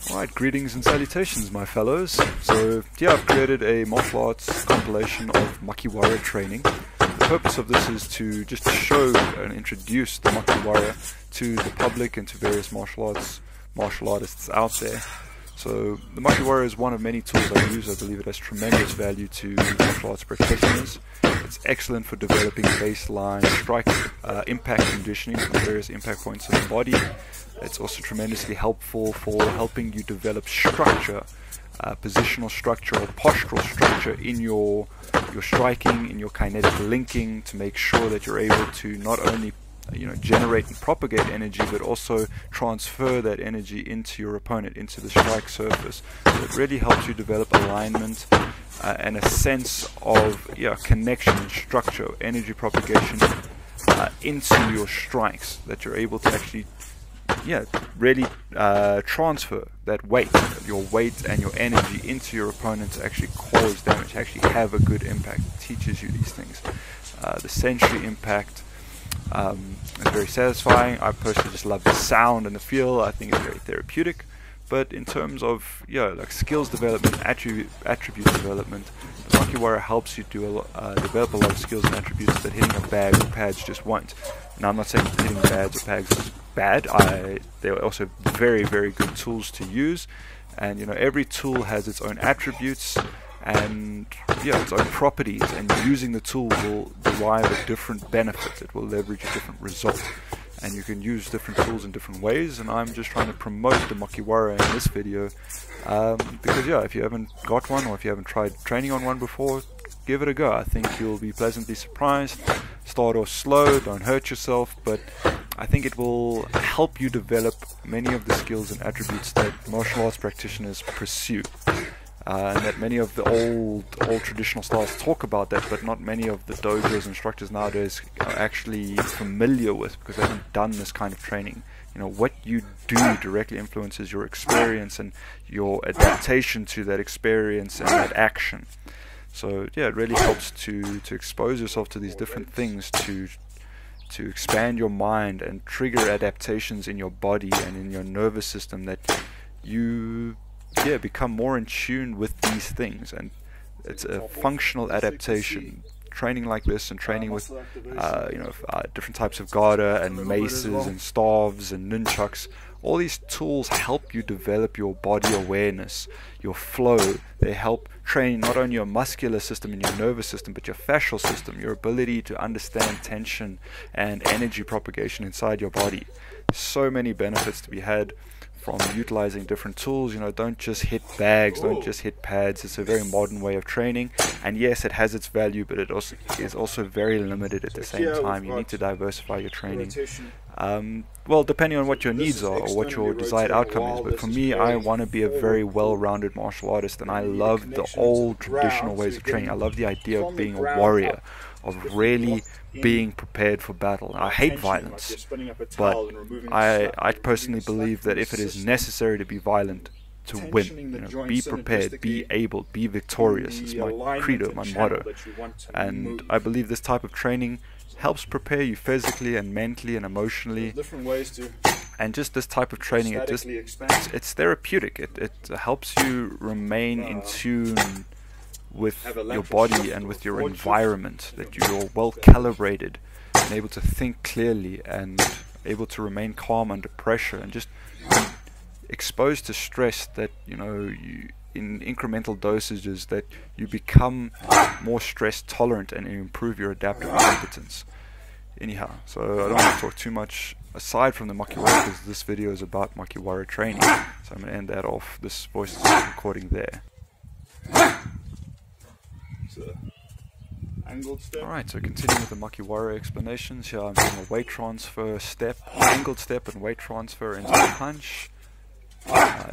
Alright, greetings and salutations my fellows. So yeah, I've created a martial arts compilation of makiwara training. The purpose of this is to just show and introduce the makiwara to the public and to various martial artists out there. So the makiwara is one of many tools I use. I believe it has tremendous value to martial arts practitioners. It's excellent for developing baseline strike impact conditioning from various impact points of the body. It's also tremendously helpful for helping you develop structure, positional structure or postural structure in your striking, in your kinetic linking, to make sure that you're able to not only generate and propagate energy, but also transfer that energy into your opponent, into the strike surface. So it really helps you develop alignment and a sense of connection and structure, energy propagation into your strikes, that you're able to actually really transfer that weight, your weight and your energy into your opponent to actually cause damage, actually have a good impact. It teaches you these things. The sensory impact is very satisfying. I personally just love the sound and the feel. I think it's very therapeutic. But in terms of like skills development, attribute development, the makiwara helps you develop a lot of skills and attributes that hitting a bag or pads just won't. Now I'm not saying hitting bags or pads is bad. They're also very, very good tools to use, and every tool has its own attributes and its own properties, and using the tool will derive a different benefit. It will leverage a different result, and you can use different tools in different ways. And I'm just trying to promote the makiwara in this video because if you haven't got one, or if you haven't tried training on one before, give it a go. I think you'll be pleasantly surprised. Start off slow, don't hurt yourself, but I think it will help you develop many of the skills and attributes that martial arts practitioners pursue. And that many of the old traditional styles talk about that, but not many of the dojos and instructors nowadays are actually familiar with, because they haven't done this kind of training. What you do directly influences your experience and your adaptation to that experience and that action. So it really helps to expose yourself to these different things, to expand your mind and trigger adaptations in your body and in your nervous system, that you become more in tune with these things. And it's a functional adaptation. Training like this and training with different types of gada and maces and staves and nunchucks, all these tools help you develop your body awareness, your flow. They help train not only your muscular system and your nervous system, but your fascial system, your ability to understand tension and energy propagation inside your body. So many benefits to be had from utilizing different tools. Don't just hit bags, don't just hit pads. It's a very modern way of training, and yes, it has its value, but it also is very limited at the same time. You need to diversify your training. Well, depending on what your needs are or what your desired outcome is. But for me, I want to be a very well-rounded martial artist, and I love the old traditional ways of training. I love the idea of being a warrior, of really being prepared for battle. I hate violence, but I personally believe that if it is necessary to be violent to win, be prepared, be able, be victorious is my credo, my motto. And I believe this type of training helps prepare you physically and mentally and emotionally. And just this type of training, it's therapeutic. It helps you remain in tune with your body and with your environment, that you're well calibrated and able to think clearly and able to remain calm under pressure, and just exposed to stress, that you in incremental dosages, that you become more stress tolerant and you improve your adaptive competence. Anyhow, so I don't want to talk too much aside from the makiwara, because this video is about makiwara training, so I'm going to end that off, this voice recording there. Alright, so continuing with the makiwara explanations. Here I'm doing a weight transfer step, angled step and weight transfer into a punch,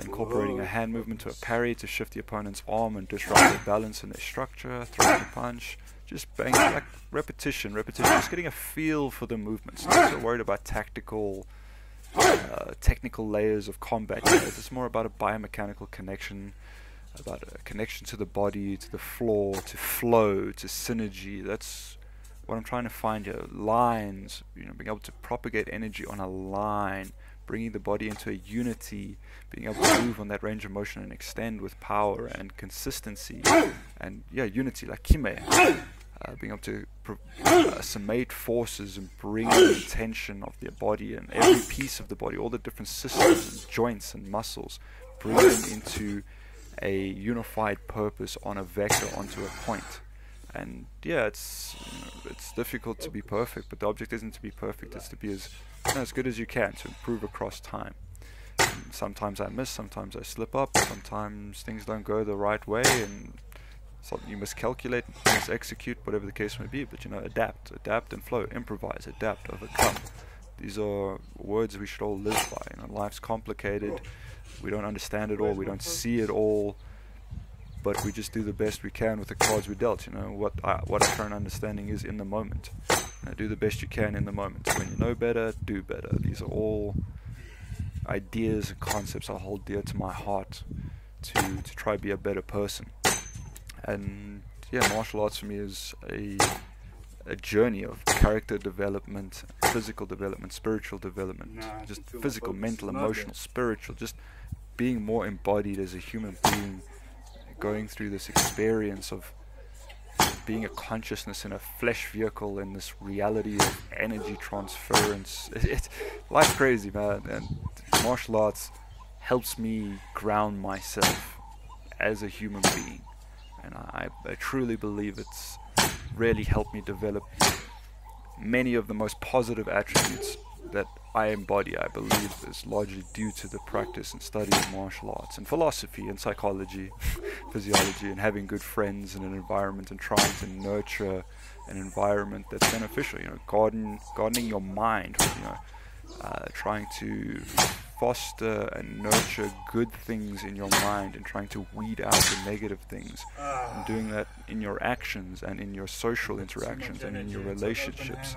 incorporating a hand movement to a parry to shift the opponent's arm and disrupt their balance and their structure, throwing a punch, just bang, like repetition, just getting a feel for the movements. Not so worried about technical layers of combat. It's more about a biomechanical connection, about a connection to the body, to the floor, to flow, to synergy. That's what I'm trying to find here. Lines, being able to propagate energy on a line, bringing the body into a unity, being able to move on that range of motion and extend with power and consistency, and unity, like kime, being able to summate forces and bring the intention of the body and every piece of the body, all the different systems and joints and muscles, bring them into a unified purpose on a vector, onto a point. And it's difficult to be perfect, but the object isn't to be perfect, it's to be as good as you can, to improve across time. And sometimes I miss, sometimes I slip up, sometimes things don't go the right way, and something you miscalculate, mis-execute, whatever the case may be. But adapt and flow, improvise, adapt, overcome. These are words we should all live by. Life's complicated, we don't understand it all, we don't see it all, but we just do the best we can with the cards we dealt. What our current understanding is in the moment. Do the best you can in the moment. When you know better, do better. These are all ideas and concepts I hold dear to my heart to try to be a better person. And martial arts for me is a journey of character development, physical development, spiritual development, just physical, mental, emotional, spiritual, just being more embodied as a human being, going through this experience of being a consciousness in a flesh vehicle in this reality of energy transference. Life's crazy, man, and martial arts helps me ground myself as a human being, and I truly believe it's really helped me develop many of the most positive attributes that I embody. I believe is largely due to the practice and study of martial arts and philosophy and psychology, physiology, and having good friends in an environment and trying to nurture an environment that's beneficial. Gardening your mind. Trying to foster and nurture good things in your mind and trying to weed out the negative things, and doing that in your actions and in your social interactions and in your relationships.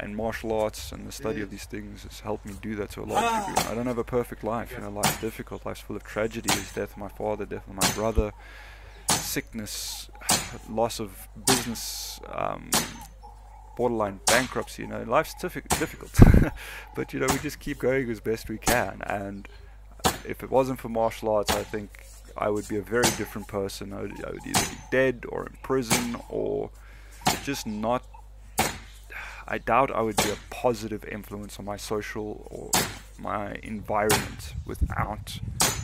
And martial arts and the study of these things has helped me do that to a large degree. I don't have a perfect life. Life's difficult. Life's full of tragedies. Death of my father, death of my brother, sickness, loss of business, borderline bankruptcy. Life's difficult. But we just keep going as best we can. And if it wasn't for martial arts, I think I would be a very different person. I would either be dead or in prison, or just not. I doubt I would be a positive influence on my social or my environment without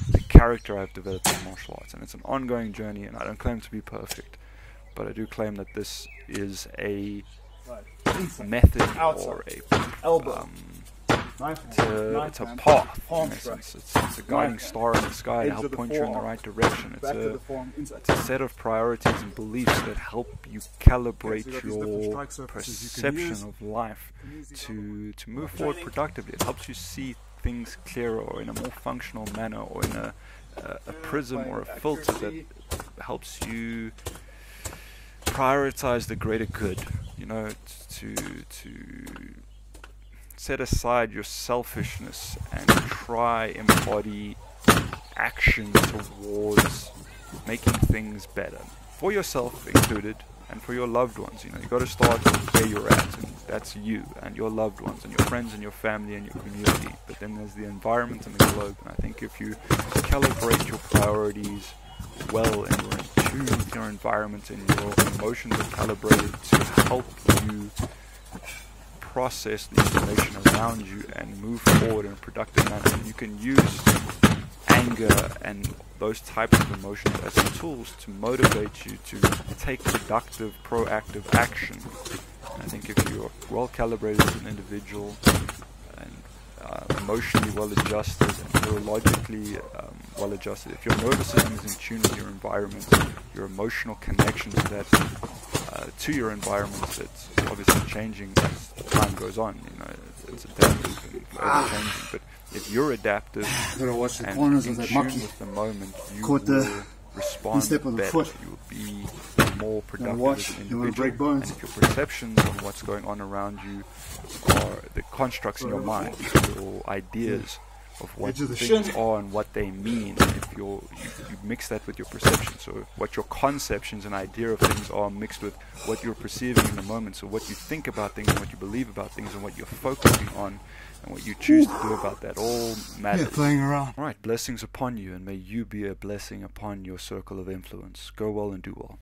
the character I've developed in martial arts. And it's an ongoing journey, and I don't claim to be perfect, but I do claim that this is a method or it's a path, in essence. It's a guiding star in the sky to help point you in the right direction. It's a set of priorities and beliefs that help you calibrate your perception of life to move forward productively. It helps you see things clearer, or in a more functional manner, or in a prism or a filter that helps you prioritize the greater good. To set aside your selfishness and try embody action towards making things better for yourself included, and for your loved ones. You got to start where you're at, and that's you and your loved ones and your friends and your family and your community. But then there's the environment and the globe, and I think if you calibrate your priorities well and you're in tune with your environment and your emotions are calibrated to help you process the information around you and move forward in a productive manner, and you can use anger and those types of emotions as tools to motivate you to take productive, proactive action. And I think if you're well calibrated as an individual and emotionally well adjusted and neurologically well adjusted, if your nervous system is in tune with your environment, your emotional connection to that, to your environment, that's obviously changing as time goes on. It's adaptive and forever changing. But if you're adaptive and in tune with the moment, you will respond better. You will be more productive as an individual. And if your perceptions on what's going on around you are the constructs in your mind, your ideas of what things are and what they mean. If you mix that with your perception, so what your conceptions and idea of things are mixed with what you're perceiving in the moment, so what you think about things and what you believe about things and what you're focusing on and what you choose to do about that all matters. Yeah, playing around. Alright, blessings upon you, and may you be a blessing upon your circle of influence. Go well and do well.